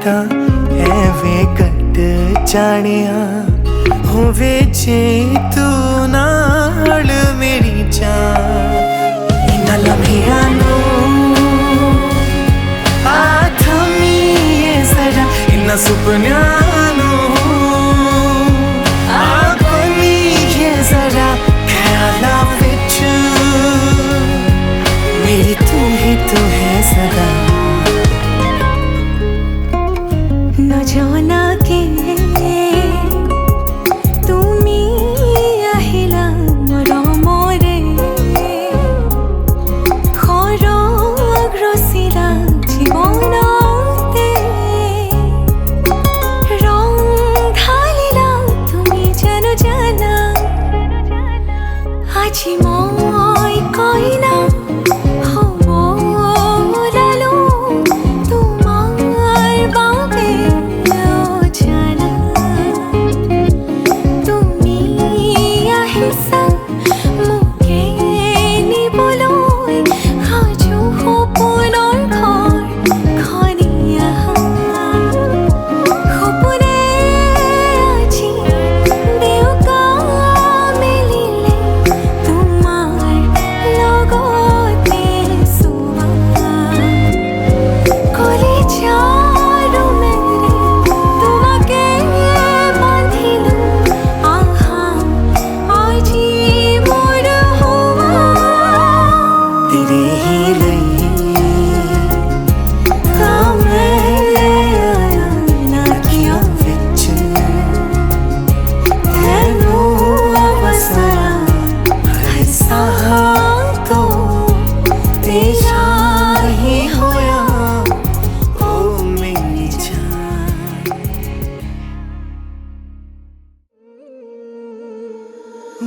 ਤਾਂ ਐਵੇਂ ਕੱਟ ਜਾਣਿਆ ਹੋਵੇ ਜੇ ਤੂੰ ਨਾਲ ਮੇਰੀ ਜਾਨ ਇਨ੍ਹਾਂ ਲਮਹਿਆਂ ਨੂੰ ਆ ਥਮੀਏ ਜ਼ਰਾ ਇਨ੍ਹਾਂ ਸੁਪਨਿਆਂ ਨੂੰ ਆ ਕੋਲੀਏ ਜ਼ਰਾ ਖਿਆਲਾਂ ਵਿੱਚ मेरी तू ही तो है सदा न जाना के তুমি আহিলা মর মরে খরগ রসিলা জীবনতে রং ঢালিলা তুমি জানো জানা আজি মই কইনা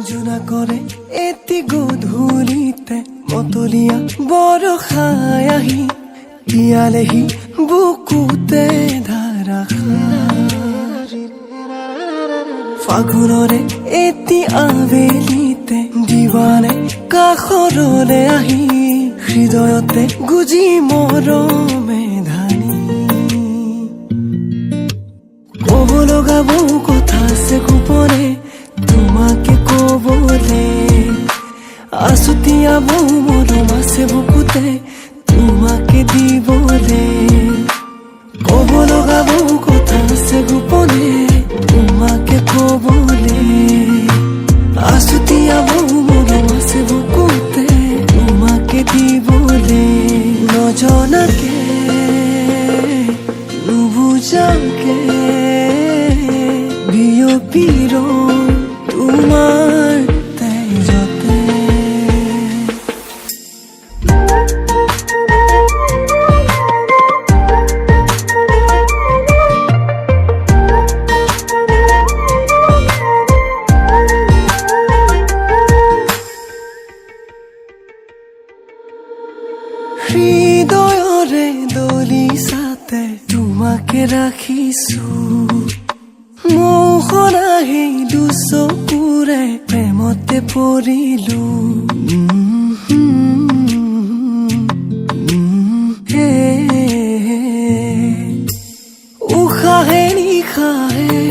জোনা কৰে এটি গধূলিতে মতলীয়া বৰষাই আহি তিয়ালেহি বুকুতে ধাৰাসাৰ ফাগুনৰে এটি আবেলিতে দিৱানে কাষৰলে আহি হৃদয়তে গুজি মৰমে ধানি ক'ব লগা বহু কথা আছে গোপনে তোমাকে কবলে আসুতিয়া বহু মৰম আছে বুকুতে তোমাকে দিবলে ক'ব লগা বহু কথা আছে গোপনে তোমাকে কবলে আসুতিয়া বহু মৰম আছে বুকুতে তোমাকে দিবলে নজনাকে নুবুজাকে বিয়পিৰ তোমার তেজতে হৃদয়ৰে দলিছাতে তোমাকে ৰাখিছো মোহনাহি দুচকুৰে প্ৰেমতে পৰিলো উশাহে নিশাহে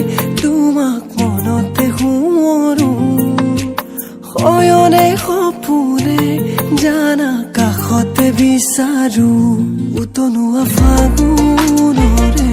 তোমাক মনতে সোঁৱৰো শয়নে সপোনে জানা কাষতে বিচাৰো উতনুৱা ফাগুনৰে